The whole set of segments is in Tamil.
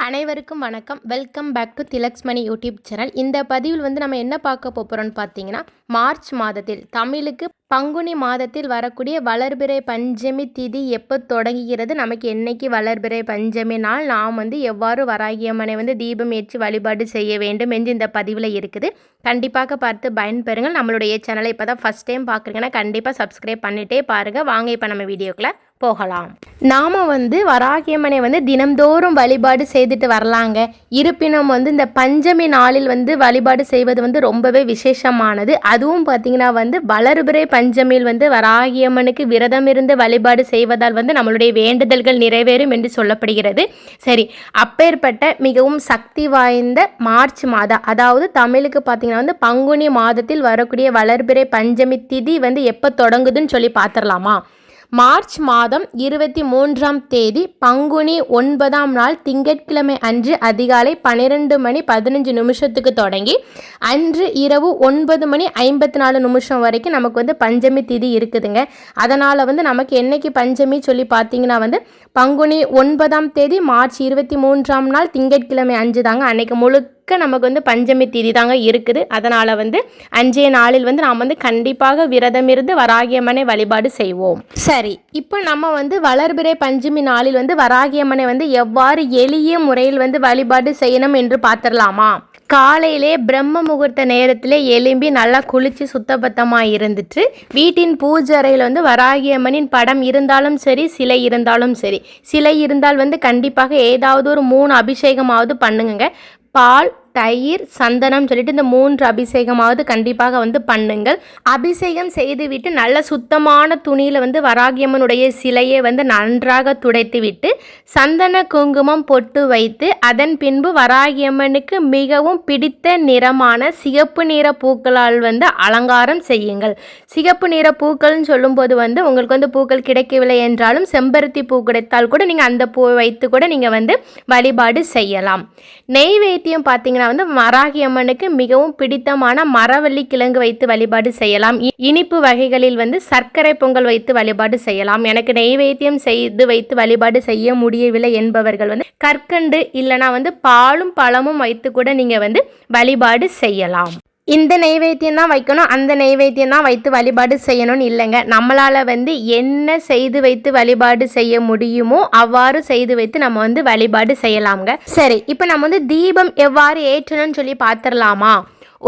அனைவருக்கும் வணக்கம். Welcome back to Thilak's Mani YouTube channel. இந்த பதிவில் நம்ம என்ன பார்க்க போகிறோம்னு பார்த்தீங்கன்னா, மார்ச் மாதத்தில் தமிழுக்கு பங்குனி மாதத்தில் வரக்கூடிய வளர்பிறை பஞ்சமி திதி எப்போ தொடங்குகிறது, நமக்கு என்னைக்கு வளர்பிறை பஞ்சமி நாள், நாம் எவ்வாறு வராகியம்மனை தீபம் ஏற்றி வழிபாடு செய்ய வேண்டும் என்று இந்த பதிவில் இருக்குது. கண்டிப்பாக பார்த்து பயன்பெறுங்கள். நம்மளுடைய சேனலை இப்போ தான் ஃபஸ்ட் டைம் பார்க்குறீங்கன்னா கண்டிப்பாக சப்ஸ்கிரைப் பண்ணிகிட்டே பாருங்கள். வாங்க இப்போ நம்ம வீடியோக்குள்ளே போகலாம். நாம் வராகியம்மனை தினம்தோறும் வழிபாடு செய்துட்டு வரலாங்க. இருப்பினும் இந்த பஞ்சமி நாளில் வழிபாடு செய்வது ரொம்பவே விசேஷமானது. அதுவும் பார்த்திங்கன்னா வளர்பிறை பஞ்சமியில் வராகியம்மனுக்கு விரதம் இருந்து வழிபாடு செய்வதால் நம்மளுடைய வேண்டுதல்கள் நிறைவேறும் என்று சொல்லப்படுகிறது. சரி, அப்பேற்பட்ட மிகவும் சக்தி வாய்ந்த மார்ச் மாதம், அதாவது தமிழுக்கு பார்த்திங்கன்னா பங்குனி மாதத்தில் வரக்கூடிய வளர்பிறை பஞ்சமி திதி எப்போ தொடங்குதுன்னு சொல்லி பார்த்துடலாமா? மார்ச் மாதம் 23ஆம் தேதி பங்குனி 9ஆம் நாள் திங்கட்கிழமை அன்று அதிகாலை 12:15 தொடங்கி அன்று இரவு 9:54 வரைக்கும் நமக்கு பஞ்சமி திதி இருக்குதுங்க. அதனால் நமக்கு என்னைக்கு பஞ்சமி சொல்லி பார்த்தீங்கன்னா பங்குனி 9ஆம் தேதி மார்ச் 23ஆம் நாள் திங்கட்கிழமை அன்று தாங்க. அன்னைக்கு முழுக்க நமக்கு பஞ்சமி திதி தாங்க இருக்குது. அதனால் அன்றைய நாளில் நாம் கண்டிப்பாக விரதம் இருந்து வராகியம்மனை வழிபாடு செய்வோம். சரி, இப்போ நம்ம வளர்பிறை பஞ்சமி நாளில் வராகியம்மனை எவ்வாறு எளிய முறையில் வழிபாடு செய்யணும் என்று பார்த்துடலாமா? காலையிலே பிரம்ம முகூர்த்த நேரத்தில் எலும்பி நல்லா குளித்து சுத்தபத்தமாக இருந்துட்டு வீட்டின் பூஜை அறையில் வராகியம்மனின் படம் இருந்தாலும் சரி, சிலை இருந்தாலும் சரி, சிலை இருந்தால் கண்டிப்பாக ஏதாவது ஒரு 3 அபிஷேகமாவது பண்ணுங்க. பால், தயிர், சந்தனம் சொல்லிட்டு இந்த 3 அபிஷேகமாவது கண்டிப்பாக பண்ணுங்கள். அபிஷேகம் செய்துவிட்டு நல்ல சுத்தமான துணியில் வராகியம்மனுடைய சிலையை நன்றாக துடைத்து விட்டு சந்தன குங்குமம் பொட்டு வைத்து அதன் பின்பு வராகியம்மனுக்கு மிகவும் பிடித்த நிறமான சிகப்பு நிற பூக்களால் அலங்காரம் செய்யுங்கள். சிகப்பு நிற பூக்கள்னு சொல்லும்போது உங்களுக்கு பூக்கள் கிடைக்கவில்லை என்றாலும் செம்பருத்தி பூ கிடைத்தால் கூட நீங்கள் அந்த பூவை வைத்து கூட நீங்கள் வழிபாடு செய்யலாம். நெய்வேத்தியம் பார்த்தீங்கன்னா வராகியம்மனுக்கு மிகவும் பிடித்தமான மரவள்ளி கிழங்கு வைத்து வழிபாடு செய்யலாம். இனிப்பு வகைகளில் சர்க்கரை பொங்கல் வைத்து வழிபாடு செய்யலாம். எனக்கு நெய்வேத்தியம் செய்து வைத்து வழிபாடு செய்ய முடியவில்லை என்பவர்கள் கற்கண்டு இல்லைனா பாலும் பழமும் வைத்து கூட நீங்க வழிபாடு செய்யலாம். இந்த நெய்வேத்தியம் தான் வைக்கணும், அந்த நெய்வேத்தியம் தான் வைத்து வழிபாடு செய்யணும்னு இல்லைங்க. நம்மளால் என்ன செய்து வைத்து வழிபாடு செய்ய முடியுமோ அவ்வாறு செய்து வைத்து நம்ம வழிபாடு செய்யலாம்ங்க. சரி, இப்போ நம்ம தீபம் எவ்வாறு ஏற்றணும்னு சொல்லி பார்த்துடலாமா?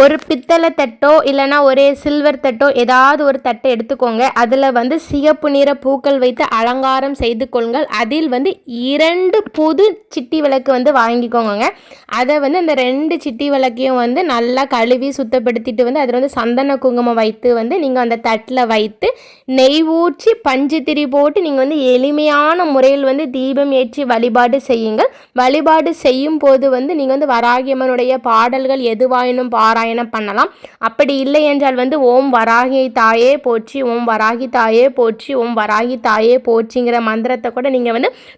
ஒரு பித்தளை தட்டோ இல்லைனா ஒரு சில்வர் தட்டோ ஏதாவது ஒரு தட்டை எடுத்துக்கோங்க. அதில் சிகப்பு நிற பூக்கள் வைத்து அலங்காரம் செய்து கொள்ளுங்கள். அதில் 2 புது சிட்டி விளக்கு வாங்கிக்கோங்க. அதை அந்த 2 சிட்டி விளக்கையும் நல்லா கழுவி சுத்தப்படுத்திட்டு அதில் சந்தன குங்குமம் வைத்து நீங்கள் அந்த தட்டில் வைத்து நெய் ஊற்றி பஞ்சு திரி போட்டு நீங்கள் எளிமையான முறையில் தீபம் ஏற்றி வழிபாடு செய்யுங்கள். வழிபாடு செய்யும் போது நீங்கள் வராகியம்மனுடைய பாடல்கள் எதுவாயினும் பண்ணலாம். அப்படி இல்லை என்றால் ஓம் வராகி தாயே போற்றி, ஓம் வராகி தாயே போற்றி, ஓம் வராகி தாயே போற்றிங்கிற மந்திரத்தை கூட நீங்க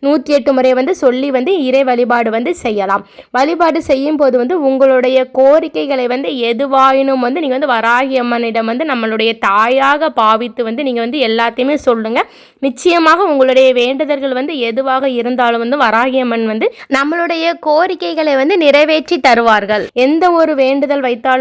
108 முறை சொல்லி இறை வழிபாடு செய்யலாம். வழிபாடு செய்யும் போது உங்களுடைய கோரிக்கைகளை எதுவாயினும் நீங்க வராகி அம்மனிடம் நம்மளுடைய தாயாக பாவித்து நீங்க எல்லாத்தையுமே சொல்லுங்க. நிச்சயமாக உங்களுடைய வேண்டுதல்கள் எதுவாக இருந்தாலும் வராகி அம்மன் நம்மளுடைய கோரிக்கைகளை நிறைவேற்றி தருவார்கள். எந்த ஒரு வேண்டுதல் வைத்தாலும்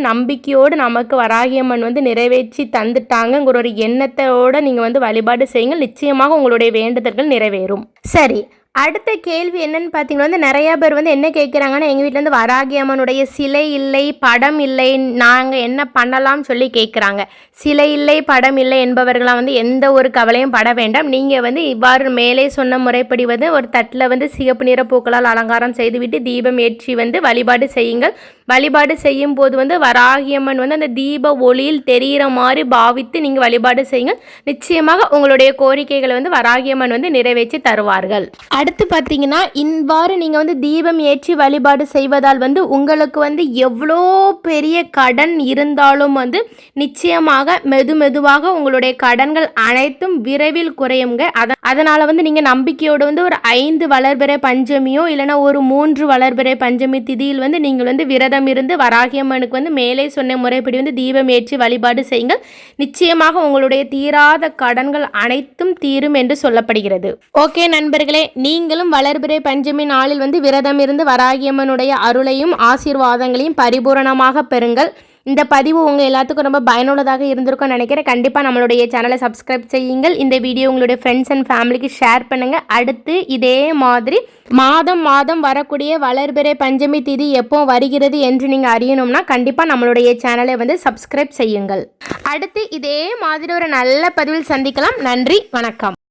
நம்பிக்கையோடு நமக்கு வராகியம்மன் நிறைவேற்றி தந்துட்டாங்கிற ஒரு எண்ணத்தோட நீங்க வழிபாடு செய்யுங்க. நிச்சயமாக உங்களுடைய வேண்டுதல்கள் நிறைவேறும். சரி, அடுத்த கேள்வி என்னன்னு பார்த்தீங்கன்னா நிறைய பேர் என்ன கேட்குறாங்கன்னா, எங்கள் வீட்டில் வராகி அம்மனுடைய சிலை இல்லை, படம் இல்லை, நாங்கள் என்ன பண்ணலாம்னு சொல்லி கேட்குறாங்க. சிலை இல்லை, படம் இல்லை என்பவர்களாம் எந்த ஒரு கவலையும் பட வேண்டாம். நீங்கள் இவ்வாறு மேலே சொன்ன முறைப்படி ஒரு தட்டில் சிகப்பு நிற பூக்களால் அலங்காரம் செய்துவிட்டு தீபம் ஏற்றி வழிபாடு செய்யுங்கள். வழிபாடு செய்யும் போது வராகி அம்மன் அந்த தீப ஒளியில் தெரிகிற மாதிரி பாவித்து நீங்கள் வழிபாடு செய்யுங்கள். நிச்சயமாக உங்களுடைய கோரிக்கைகளை வராகி அம்மன் நிறைவேற்றி தருவார்கள். அடுத்து பார்த்தீங்கன்னா, இவ்வாறு நீங்கள் தீபம் ஏற்றி வழிபாடு செய்வதால் உங்களுக்கு எவ்வளோ பெரிய கடன் இருந்தாலும் நிச்சயமாக மெதுவாக உங்களுடைய கடன்கள் அனைத்தும் விரைவில் குறையுங்க. அதனால் நீங்கள் நம்பிக்கையோடு ஒரு 5 வளர்பிறை பஞ்சமியோ இல்லைனா ஒரு 3 வளர்பிறை பஞ்சமி திதியில் நீங்கள் விரதம் விரதம் இருந்து வராகியம்மனுக்கு வந்து மேலே சொன்ன முறைப்படி வந்து தீபம் ஏற்றி வழிபாடு செய்யுங்கள். நிச்சயமாக உங்களுடைய தீராத கடன்கள் அனைத்தும் தீரும் என்று சொல்லப்படுகிறது. ஓகே நண்பர்களே, நீங்களும் வளர்பிறை பஞ்சமி நாளில் வந்து விரதம் இருந்து வராகியம்மனுடைய அருளையும் ஆசீர்வாதங்களையும் பரிபூரணமாக பெறுங்கள். இந்த பதிவு உங்கள் எல்லாத்துக்கும் ரொம்ப பயனுள்ளதாக இருந்திருக்கும்னு நினைக்கிறேன். கண்டிப்பாக நம்மளுடைய சேனலை சப்ஸ்கிரைப் செய்யுங்கள். இந்த வீடியோ உங்களுடைய ஃப்ரெண்ட்ஸ் அண்ட் ஃபேமிலிக்கு ஷேர் பண்ணுங்கள். அடுத்து இதே மாதிரி மாதம் மாதம் வரக்கூடிய வளர்பிறை பஞ்சமி திதி எப்போ வருகிறது என்று நீங்கள் அறியணும்னா கண்டிப்பாக நம்மளுடைய சேனலை வந்து சப்ஸ்கிரைப் செய்யுங்கள். அடுத்து இதே மாதிரி ஒரு நல்ல பதிவில் சந்திக்கலாம். நன்றி, வணக்கம்.